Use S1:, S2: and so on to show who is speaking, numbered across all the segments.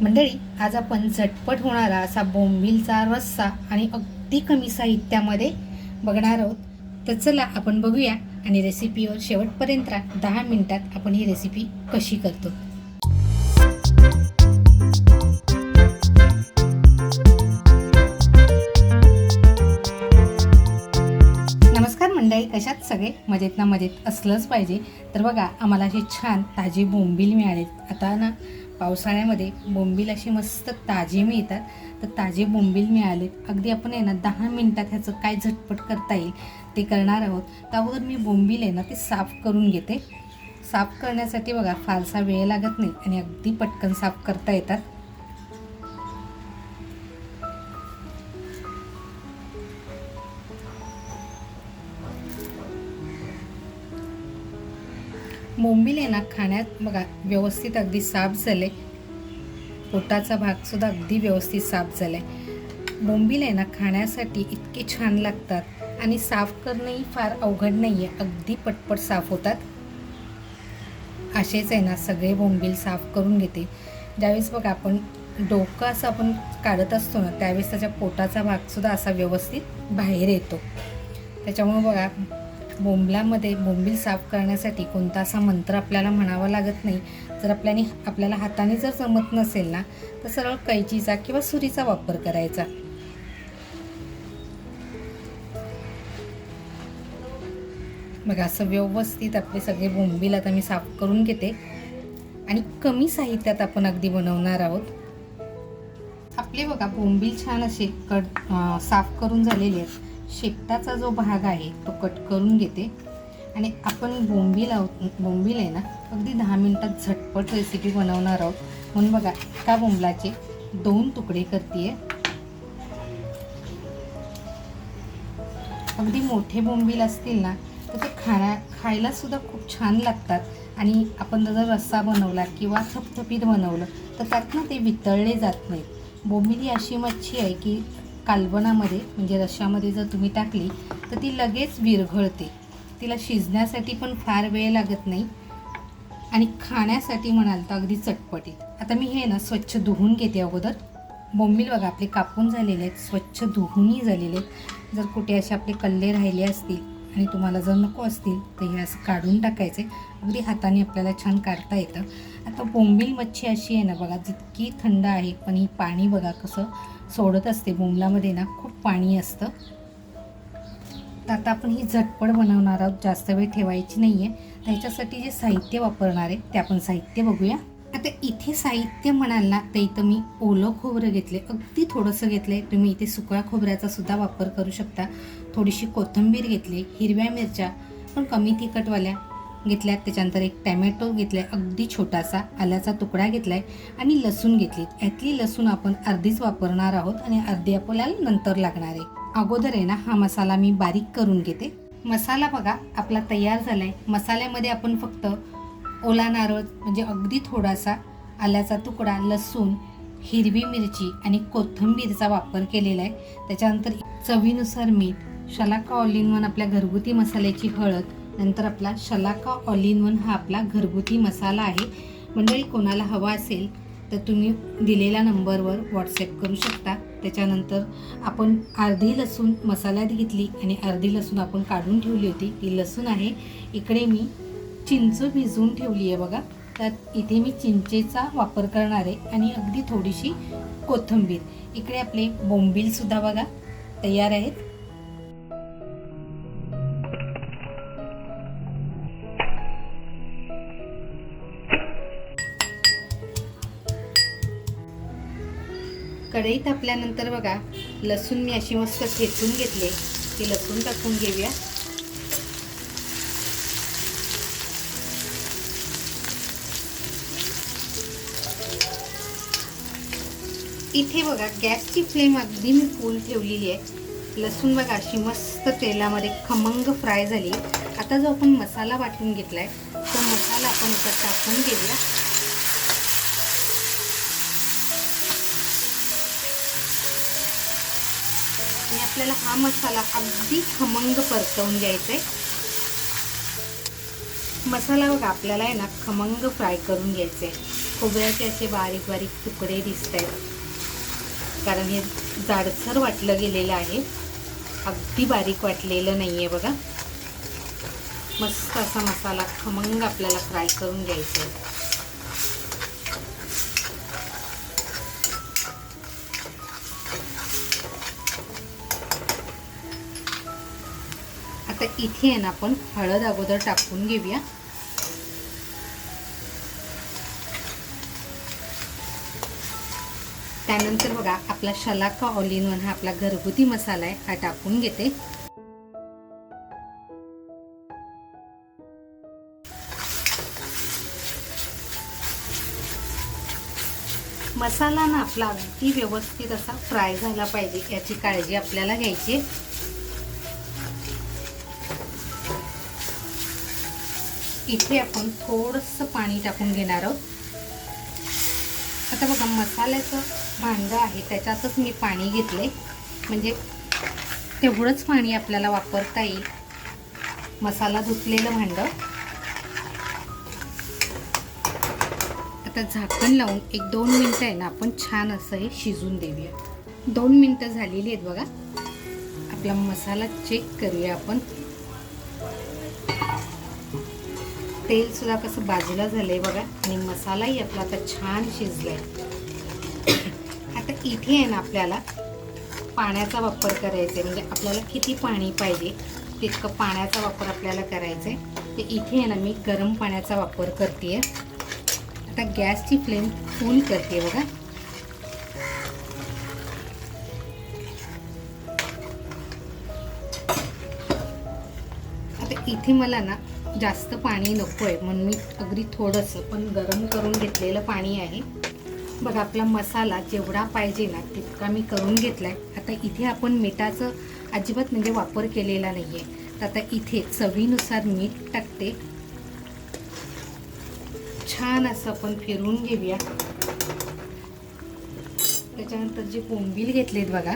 S1: मंडळी, आज आपण झटपट होणारा असा बोंबीलचा रस्सा आणि अगदी कमी साहित्यामध्ये बघणार आहोत. तर चला आपण बघूया आणि रेसिपीवर शेवटपर्यंत राहा. 10 मिनिटात आपण ही रेसिपी कशी करतो. नमस्कार मंडळी, कशात सगळे मजेत ना? मजेत असलंच पाहिजे. तर बघा, आम्हाला अशी छान ताजी बोंबील मिळाली. आता ना पावसाळ्यामध्ये बोंबील अशी मस्त ताजी मिळतात. तर ताजे बोंबील मिळाले, अगदी आपण आहे ना 10 मिनिटात ह्याचं काय झटपट करता येईल ते करणार आहोत. त्यावर मी बोंबील आहे ना ते साफ करून घेते. साफ करण्यासाठी बघा फारसा वेळ लागत नाही आणि अगदी पटकन साफ करता येतात. बोंबील आहे ना खाण्यात बघा व्यवस्थित अगदी साफ झाले. पोटाचा भाग सुद्धा अगदी व्यवस्थित साफ झालाय. बोंबील आहे ना खाण्यासाठी इतके छान लागतात आणि साफ करणंही फार अवघड नाही आहे, अगदी पटपट साफ होतात. असेच आहे ना सगळे बोंबील साफ करून घेते. ज्यावेळेस बघा आपण डोकं असं आपण काढत असतो ना, त्यावेळेस त्याच्या पोटाचा भागसुद्धा असा व्यवस्थित बाहेर येतो. त्याच्यामुळे बघा बोंबलामध्ये बोंबील साफ करण्यासाठी कोणता असा मंत्र आपल्याला म्हणावा लागत नाही. जर आपल्याला हाताने जर जमत नसेल ना, तर सरळ कैचीचा किंवा सुरीचा वापर करायचा. बघा असं व्यवस्थित आपले सगळे बोंबील आता मी साफ करून घेते आणि कमी साहित्यात आपण अगदी बनवणार आहोत. आपले बघा बोंबील छान असे साफ करून झालेले आहेत. शेपटाचा जो भाग आहे तो कट करून घेते आणि आपण बोंबील आहे ना अगदी 10 मिनिटात झटपट रेसिपी बनवणार आहोत. म्हणून बघा एका बोंबलाचे 2 तुकडे करते. अगदी मोठे बोंबील असतील ना तर ते खायला सुद्धा खूप छान लागतात आणि आपण जर रस्सा बनवला किंवा थपथपीत बनवलं तर त्यातनं ते वितळले जात नाहीत. बोंबील ही अशी मच्छी आहे की कालवणामध्ये म्हणजे रश्श्यामध्ये जर तुम्ही टाकली तर ती लगेच विरघळते. तिला शिजण्यासाठी पण फार वेळ लागत नाही आणि खाण्यासाठी म्हणाल तर अगदी चटपटीत. आता मी हे ना स्वच्छ धुवून घेते अगोदर. बोंबील बघा आपले कापून झालेले आहेत, स्वच्छ धुवूनही झालेले आहेत. जर कुठे असे आपले कल्ले राहिले असतील आणि तुम्हाला जर नको असतील तर हे असं काढून टाकायचे. अगदी हाताने आपल्याला छान काढता येतं. आता बोंबील मच्छी अशी आहे ना बघा, जितकी थंड आहे पण ही पाणी बघा कसं सोडत असते. बोंबलामध्ये ना खूप पाणी असतं. तर आता आपण ही झटपट बनवणार आहोत, जास्त वेळ ठेवायची नाही आहे. त्याच्यासाठी जे साहित्य वापरणार आहे ते आपण साहित्य बघूया. आता इथे साहित्य म्हणाल ना तर इथं मी ओलं खोबरं घेतले, अगदी थोडंसं घेतलं आहे. तुम्ही इथे सुक्या खोबऱ्याचा सुद्धा वापर करू शकता. थोडीशी कोथिंबीर घेतली, हिरव्या मिरच्या पण कमी तिखटवाल्या घेतल्यात. त्याच्यानंतर एक टॅमॅटो घेतला आहे अगदी छोटासा, आल्याचा तुकडा घेतला आहे आणि लसूण घेतली. यातली लसूण आपण अर्धीच वापरणार आहोत आणि अर्धी आपल्याला नंतर लागणार आहे. अगोदर आहे ना हा मसाला मी बारीक करून घेते. मसाला बघा आपला तयार झाला आहे. मसाल्यामध्ये आपण फक्त ओला नारळ म्हणजे अगदी थोडासा, आल्याचा तुकडा, लसूण, हिरवी मिरची आणि कोथिंबीरचा वापर केलेला आहे. त्याच्यानंतर चवीनुसार मीठ, शलाका ऑल इन वन आपल्या घरगुती मसाल्याची हळद, नंतर आपला शलाका ऑल इन वन हा आपला घरगुती मसाला आहे. मंडळी कोणाला हवा असेल तर तुम्ही दिलेल्या नंबरवर व्हॉट्सॲप करू शकता. त्याच्यानंतर आपण अर्धी लसूण मसाल्यात घेतली आणि अर्धी लसूण आपण काढून ठेवली होती, ती लसूण आहे. इकडे मी चिंच भिजवून ठेवली आहे बघा, तर इथे मी चिंचेचा वापर करणार आहे आणि अगदी थोडीशी कोथिंबीर. इकडे आपले बोंबील सुद्धा बघा तयार आहेत. कढईत आपल्यानंतर बघा लसूण मी अशी मस्त ठेचून घेतले, ती लसूण टाकून घेऊया. इथे बघा गॅसची फ्लेम अगदी मी फुल ठेवलेली आहे. लसूण बघा अशी मस्त तेलामध्ये खमंग फ्राय झाली. आता जो आपण मसाला वाटून घेतलाय तो मसाला आपण याच्यात टाकून घेऊया. आणि आपल्याला हा मसाला अगदी खमंग परतवून घ्यायचा आहे. मसाला बघा आपल्याला आहे ना खमंग फ्राय करून घ्यायचा आहे. खोबऱ्याचे असे बारीक बारीक तुकडे दिसत आहेत, कारण हे जाडसर वाटलं गेलेलं आहे, अगदी बारीक वाटलेलं नाही आहे बघा. मस्त असा मसाला खमंग आपल्याला फ्राय करून घ्यायचा आहे. आता इथे आहे ना आपण हळद अगोदर टाकून घेऊया. त्यानंतर बघा आपला शलाका ऑल इन वन हा आपला घरगुती मसाला आहे, हा टाकून घेते. मसाला ना आपला अगदी व्यवस्थित असा फ्राय झाला पाहिजे, याची काळजी आपल्याला घ्यायची. इथे आपण थोडंसं पाणी टाकून घेणार आहोत. आता बघा मसाल्याचं भांडं आहे त्याच्यातच मी पाणी घेतले, म्हणजे तेवढंच पाणी आपल्याला वापरता येईल. मसाला धुतलेलं भांडं. आता झाकण लावून 1-2 मिनटं आहे ना आपण छान असं हे शिजून देऊया. 2 मिनटं झालेली आहेत बघा. आपला मसाला चेक करूया आपण. तेल सुद्धा कसं बाजूला झालंय बघा, आणि मसालाही आपला आता छान शिजलाय. आता इथे आहे ना आपल्याला पाण्याचा वापर करायचा आहे, म्हणजे आपल्याला किती पाणी पाहिजे तितकं पाण्याचा वापर आपल्याला करायचा आहे. ते इथे आहे ना मी गरम पाण्याचा वापर करते. आता गॅसची फ्लेम फुल करते बघा. आता इथे मला ना जास्त पाणी नको आहे, म्हणून मी अगदी थोडंसं पण गरम करून घेतलेलं पाणी आहे बघा. आपला मसाला जेवढा पाहिजे ना तितका मी करून घेतलाय. आता इथे आपण मिठाचं अजिबात म्हणजे वापर केलेला नाही आहे. तर आता इथे चवीनुसार मीठ टाकते. छान असं आपण फिरून घेऊया. त्याच्यानंतर जे बोंबील घेतलेत बघा,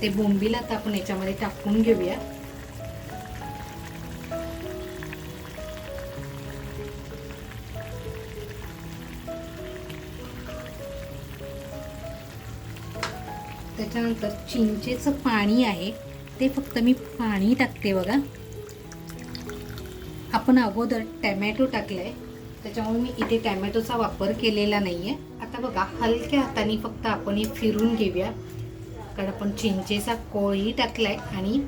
S1: ते बोंबील आता आपण याच्यामध्ये टाकून घेऊया. त्याच्यानंतर चिंचेचं पाणी आहे ते फक्त मी पाणी टाकते बघा. आपण अगोदर टॅमॅटो टाकलाय, त्याच्यामुळे मी इथे टॅमॅटोचा वापर केलेला नाहीये. आता बघा हलक्या हाताने फक्त आपण हे फिरून घेऊया, कारण आपण चिंचेचा कोळही टाकलाय आणि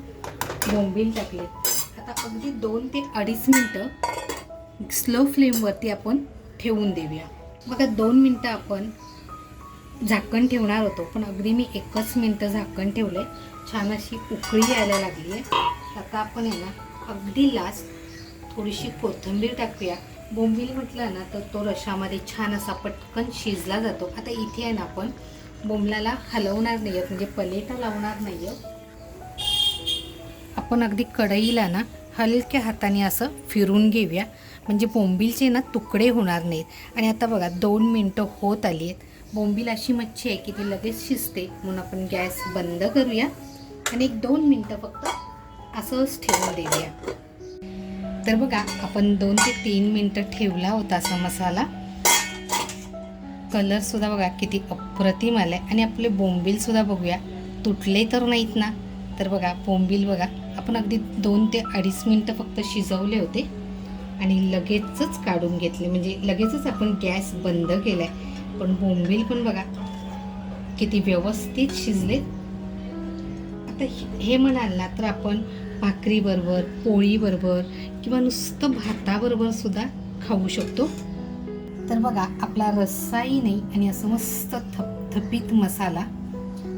S1: बोंबील टाकले. आता अगदी 2 ते 2.5 मिनटं स्लो फ्लेमवरती आपण ठेवून देऊया बघा. 2 मिनटं आपण झाकण ठेवणार होतो, पण अगदी मी 1 मिनटं झाकण ठेवलंय. छान अशी उकळी यायला लागली आहे. आता आपण आहे ना अगदी लास्ट थोडीशी कोथिंबीर टाकूया. बोंबील म्हटलं ना तर तो रशामध्ये छान असा पटकन शिजला जातो. आता इथे आहे ना आपण बोंबलाला हलवणार नाही आहोत, म्हणजे पलेटा लावणार नाही आहोत. आपण अगदी कढईला ना हलक्या हाताने असं फिरून घेऊया, म्हणजे बोंबीलचे ना तुकडे होणार नाहीत. आणि आता बघा 2 मिनटं होत आली आहेत. बोंबील अशी मच्छी आहे की ती लगेच शिजते, म्हणून आपण गॅस बंद करूया आणि 1-2 मिनटं फक्त असंच ठेवून देऊया. तर बघा आपण 2 ते 3 मिनटं ठेवला होता असा मसाला. कलर सुद्धा बघा किती अप्रतिम आलाय. आणि आपले बोंबील सुद्धा बघूया तुटले तर नाहीत ना. तर बघा बोंबील बघा आपण अगदी 2 ते 2.5 मिनटं फक्त शिजवले होते आणि लगेचच काढून घेतले, म्हणजे लगेचच आपण गॅस बंद केलाय. पण बोंबील पण बघा किती व्यवस्थित शिजले. आता हे म्हणाल ना तर आपण भाकरीबरोबर, पोळीबरोबर किंवा नुसतं भाताबरोबर सुद्धा खाऊ शकतो. तर बघा आपला रस्साही नाही आणि असं मस्त थपथपीत मसाला.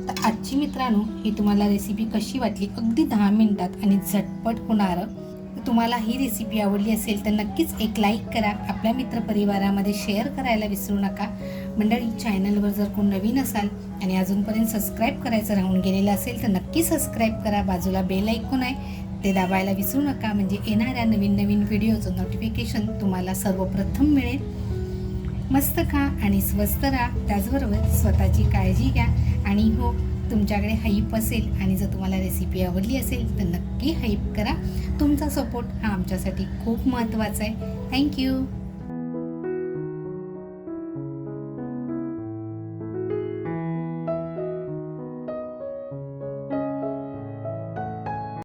S1: तर आजची मित्रांनो ही तुम्हाला रेसिपी कशी वाटली, अगदी 10 मिनिटात आणि झटपट होणारं. तुम्हाला ही रेसिपी आवडली असेल तर नक्कीच एक लाईक करा, आपल्या मित्रपरिवारामध्ये शेअर करायला विसरू नका. मंडळी चॅनलवर जर कोण नवीन असाल आणि अजूनपर्यंत सबस्क्राईब करायचं राहून गेलेलं असेल तर नक्की सबस्क्राईब करा. बाजूला बेल आयकॉन आहे ते दाबायला विसरू नका, म्हणजे येणाऱ्या नवीन व्हिडिओचं नोटिफिकेशन तुम्हाला सर्वप्रथम मिळेल. मस्त खा आणि स्वस्त राहा, त्याचबरोबर स्वतःची काळजी घ्या. आणि हो तुमच्याकडे हाईप असेल आणि जर तुम्हाला रेसिपी आवडली असेल तर नक्की हाईप करा. तुमचा सपोर्ट हा आमच्यासाठी खूप महत्त्वाचा आहे. थँक्यू.